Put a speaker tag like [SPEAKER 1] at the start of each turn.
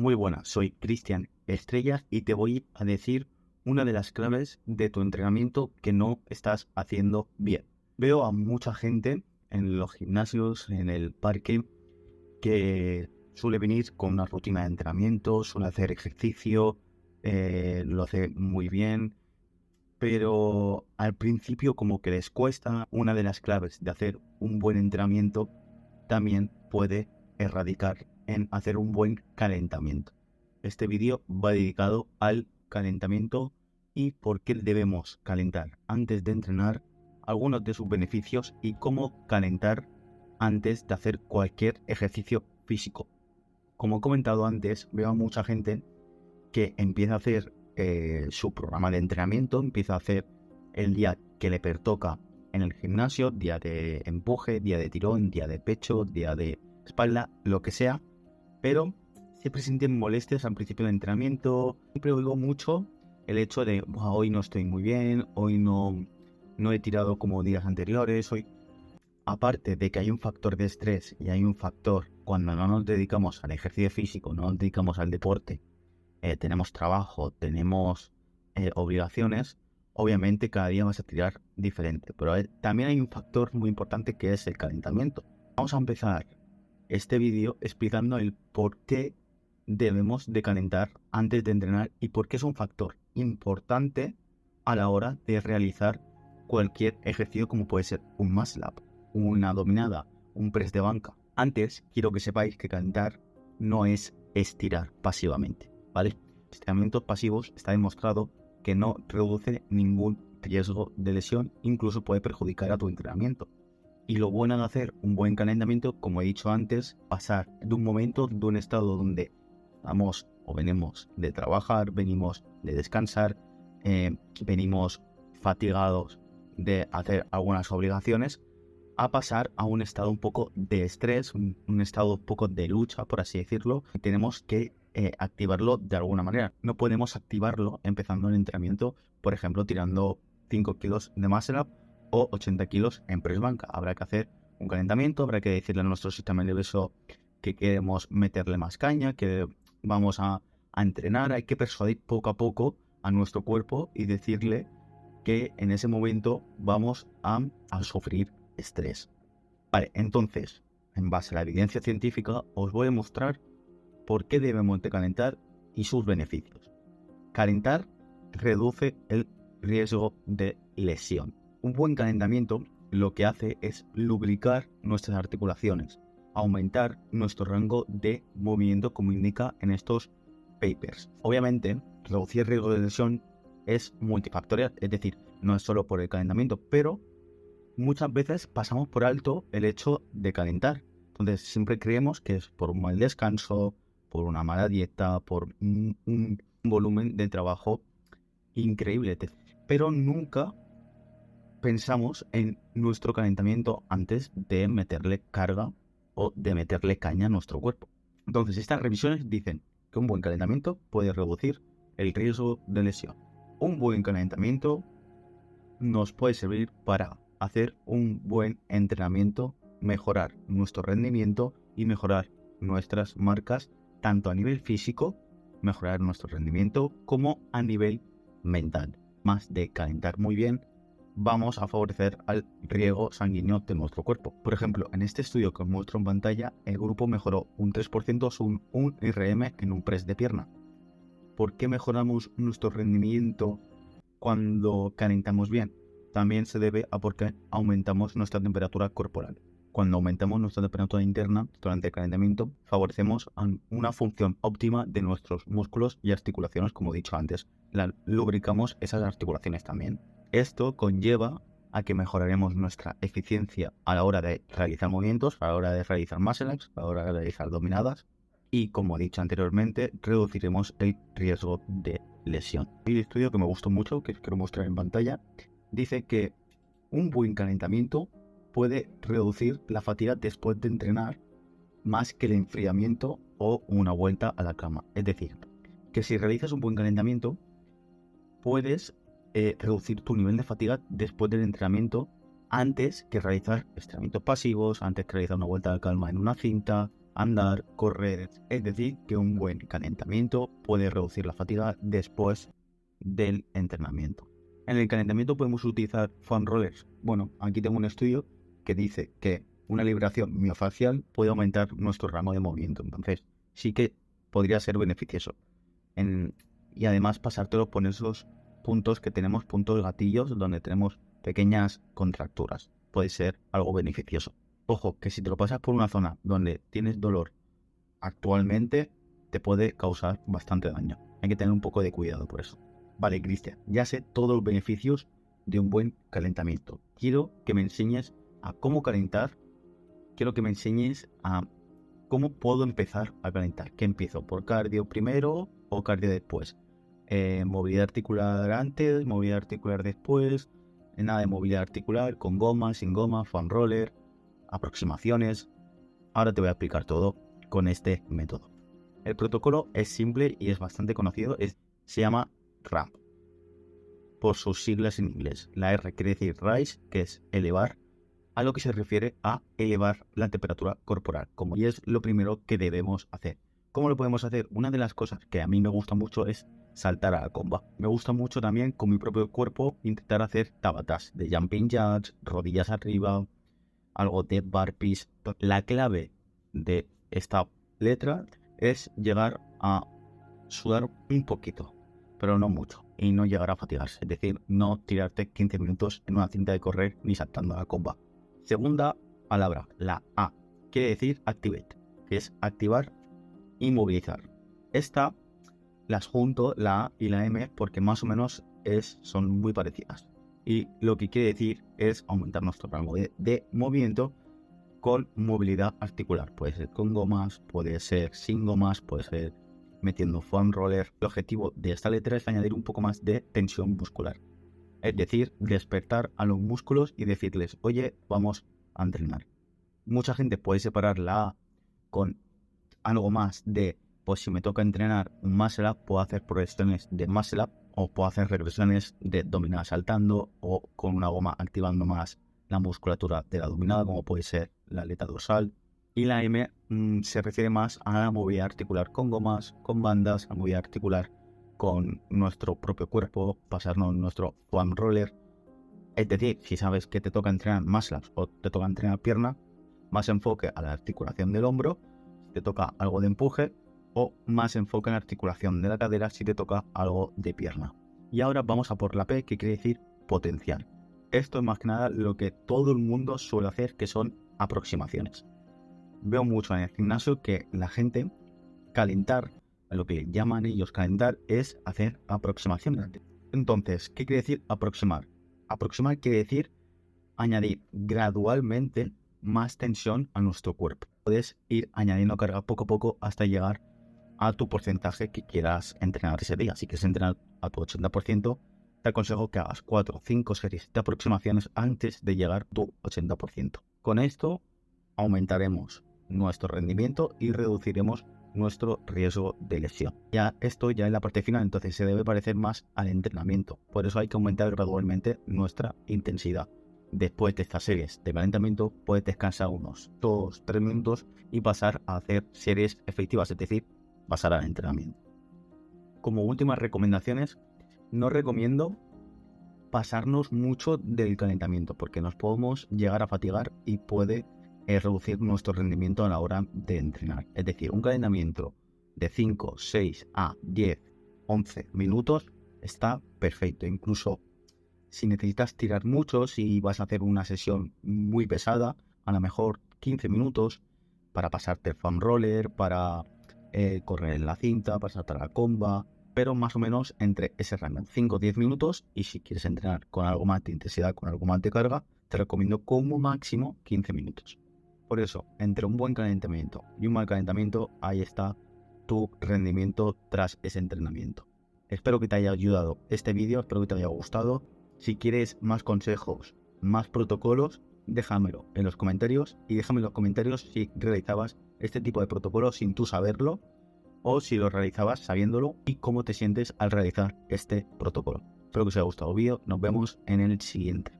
[SPEAKER 1] Muy buenas, soy Cristian Estrella y te voy a decir una de las claves de tu entrenamiento que no estás haciendo bien. Veo a mucha gente en los gimnasios, en el parque, que suele venir con una rutina de entrenamiento, suele hacer ejercicio, lo hace muy bien, pero al principio como que les cuesta. Una de las claves de hacer un buen entrenamiento también puede erradicar en hacer un buen calentamiento. Este vídeo va dedicado al calentamiento y por qué debemos calentar antes de entrenar, algunos de sus beneficios y cómo calentar antes de hacer cualquier ejercicio físico. Como he comentado antes, veo a mucha gente que empieza a hacer su programa de entrenamiento, empieza a hacer el día que le pertoca en el gimnasio, día de empuje, día de tirón, día de pecho, día de espalda, lo que sea, pero siempre sienten molestias al principio del entrenamiento. Siempre oigo mucho el hecho de hoy no estoy muy bien, hoy no he tirado como días anteriores, hoy... Aparte de que hay un factor de estrés y hay un factor cuando no nos dedicamos al ejercicio físico, no nos dedicamos al deporte, tenemos trabajo, tenemos obligaciones, obviamente cada día vas a tirar diferente. Pero también hay un factor muy importante que es el calentamiento. Vamos a empezar este vídeo explicando el por qué debemos de calentar antes de entrenar y por qué es un factor importante a la hora de realizar cualquier ejercicio, como puede ser un muscle up, una dominada, un press de banca. Antes quiero que sepáis que calentar no es estirar pasivamente, ¿vale? Estiramientos pasivos está demostrado que no reduce ningún riesgo de lesión, incluso puede perjudicar a tu entrenamiento. Y lo bueno de hacer un buen calentamiento, como he dicho antes, pasar de un momento, de un estado donde vamos o venimos de trabajar, venimos de descansar, venimos fatigados de hacer algunas obligaciones, a pasar a un estado un poco de estrés, un estado un poco de lucha, por así decirlo, y tenemos que activarlo de alguna manera. No podemos activarlo empezando el entrenamiento, por ejemplo, tirando 5 kilos de muscle up o 80 kilos en press banca. Habrá que hacer un calentamiento, habrá que decirle a nuestro sistema nervioso que queremos meterle más caña, que vamos a entrenar. Hay que persuadir poco a poco a nuestro cuerpo y decirle que en ese momento vamos a sufrir estrés. Vale, entonces, en base a la evidencia científica, os voy a mostrar por qué debemos de calentar y sus beneficios. Calentar reduce el riesgo de lesión. Un buen calentamiento lo que hace es lubricar nuestras articulaciones, aumentar nuestro rango de movimiento, como indica en estos papers. Obviamente, reducir el riesgo de lesión es multifactorial, es decir, no es solo por el calentamiento, pero muchas veces pasamos por alto el hecho de calentar. Entonces siempre creemos que es por un mal descanso, por una mala dieta, por un volumen de trabajo increíble. Pero nunca pensamos en nuestro calentamiento antes de meterle carga o de meterle caña a nuestro cuerpo. Entonces estas revisiones dicen que un buen calentamiento puede reducir el riesgo de lesión. Un buen calentamiento nos puede servir para hacer un buen entrenamiento, mejorar nuestro rendimiento y mejorar nuestras marcas, tanto a nivel físico, mejorar nuestro rendimiento, como a nivel mental. Más de calentar muy bien, vamos a favorecer al riego sanguíneo de nuestro cuerpo. Por ejemplo, en este estudio que os muestro en pantalla, el grupo mejoró un 3% según un RM en un press de pierna. ¿Por qué mejoramos nuestro rendimiento cuando calentamos bien? También se debe a porque aumentamos nuestra temperatura corporal. Cuando aumentamos nuestra temperatura interna durante el calentamiento, favorecemos una función óptima de nuestros músculos y articulaciones, como he dicho antes. Lubricamos esas articulaciones también. Esto conlleva a que mejoraremos nuestra eficiencia a la hora de realizar movimientos, a la hora de realizar muscle ups, a la hora de realizar dominadas. Y como he dicho anteriormente, reduciremos el riesgo de lesión. Hay un estudio que me gustó mucho, que quiero mostrar en pantalla, dice que un buen calentamiento puede reducir la fatiga después de entrenar más que el enfriamiento o una vuelta a la cama. Es decir, que si realizas un buen calentamiento, puedes reducir tu nivel de fatiga después del entrenamiento antes que realizar estiramientos pasivos, antes que realizar una vuelta a la calma en una cinta, andar, correr. Es decir, que un buen calentamiento puede reducir la fatiga después del entrenamiento. En el calentamiento podemos utilizar foam rollers. Bueno, aquí tengo un estudio que dice que una liberación miofacial puede aumentar nuestro rango de movimiento. Entonces, sí que podría ser beneficioso. Y además pasártelo por esos puntos que tenemos, puntos gatillos, donde tenemos pequeñas contracturas. Puede ser algo beneficioso. Ojo, que si te lo pasas por una zona donde tienes dolor actualmente, te puede causar bastante daño. Hay que tener un poco de cuidado por eso. Vale, Cristian, ya sé todos los beneficios de un buen calentamiento. Quiero que me enseñes a cómo calentar. Quiero que me enseñes a cómo puedo empezar a calentar. ¿Qué empiezo? ¿Por cardio primero o cardio después? Movilidad articular antes, movilidad articular después. Nada de movilidad articular, con goma, sin goma, foam roller, aproximaciones. Ahora te voy a explicar todo con este método. El protocolo es simple y es bastante conocido. Se llama RAMP, por sus siglas en inglés. La R quiere decir rise, que es elevar, a lo que se refiere a elevar la temperatura corporal, y es lo primero que debemos hacer. ¿Cómo lo podemos hacer? Una de las cosas que a mí me gusta mucho es saltar a la comba. Me gusta mucho también con mi propio cuerpo intentar hacer tabatas de jumping jacks, rodillas arriba, algo de burpees. La clave de esta letra es llegar a sudar un poquito, pero no mucho, y no llegar a fatigarse, es decir, no tirarte 15 minutos en una cinta de correr ni saltando a la comba. Segunda palabra, la A, quiere decir activate, que es activar y movilizar. Esta las junto, la A y la M, porque más o menos son muy parecidas. Y lo que quiere decir es aumentar nuestro rango de movimiento con movilidad articular. Puede ser con gomas, puede ser sin gomas, puede ser metiendo foam roller. El objetivo de esta letra es añadir un poco más de tensión muscular. Es decir, despertar a los músculos y decirles, oye, vamos a entrenar. Mucha gente puede separar la A con algo más de, pues si me toca entrenar un muscle up, puedo hacer progresiones de muscle up o puedo hacer regresiones de dominada saltando o con una goma activando más la musculatura de la dominada, como puede ser la aleta dorsal. Y la M se refiere más a la movilidad articular con gomas, con bandas, a movilidad articular con nuestro propio cuerpo, pasarnos nuestro foam roller. Es decir, si sabes que te toca entrenar muscle ups o te toca entrenar pierna, más enfoque a la articulación del hombro si te toca algo de empuje, o más enfoque en la articulación de la cadera si te toca algo de pierna. Y ahora vamos a por la P, que quiere decir potencial. Esto es más que nada lo que todo el mundo suele hacer, que son aproximaciones. Veo mucho en el gimnasio que la gente calentar, lo que llaman ellos calentar, es hacer aproximaciones. Entonces, ¿qué quiere decir aproximar? Aproximar quiere decir añadir gradualmente más tensión a nuestro cuerpo. Puedes ir añadiendo carga poco a poco hasta llegar a tu porcentaje que quieras entrenar ese día. Si quieres entrenar a tu 80%, te aconsejo que hagas 4 o 5 series de aproximaciones antes de llegar a tu 80%. Con esto aumentaremos nuestro rendimiento y reduciremos nuestro riesgo de lesión. Esto ya es la parte final, entonces se debe parecer más al entrenamiento. Por eso hay que aumentar gradualmente nuestra intensidad. Después de estas series de calentamiento puedes descansar unos 2-3 minutos y pasar a hacer series efectivas, es decir, pasar al entrenamiento. Como últimas recomendaciones, no recomiendo pasarnos mucho del calentamiento porque nos podemos llegar a fatigar y puede reducir nuestro rendimiento a la hora de entrenar. Es decir, un calentamiento de 5, 6 a 10, 11 minutos está perfecto. Incluso si necesitas tirar mucho, si vas a hacer una sesión muy pesada, a lo mejor 15 minutos para pasarte el foam roller, para correr en la cinta, pasarte a la comba, pero más o menos entre ese rango, 5 o 10 minutos. Y si quieres entrenar con algo más de intensidad, con algo más de carga, te recomiendo como máximo 15 minutos. Por eso, entre un buen calentamiento y un mal calentamiento, ahí está tu rendimiento tras ese entrenamiento. Espero que te haya ayudado este vídeo, espero que te haya gustado. Si quieres más consejos, más protocolos, déjamelo en los comentarios y déjame en los comentarios si realizabas este tipo de protocolo sin tú saberlo o si lo realizabas sabiéndolo y cómo te sientes al realizar este protocolo. Espero que os haya gustado el vídeo, nos vemos en el siguiente.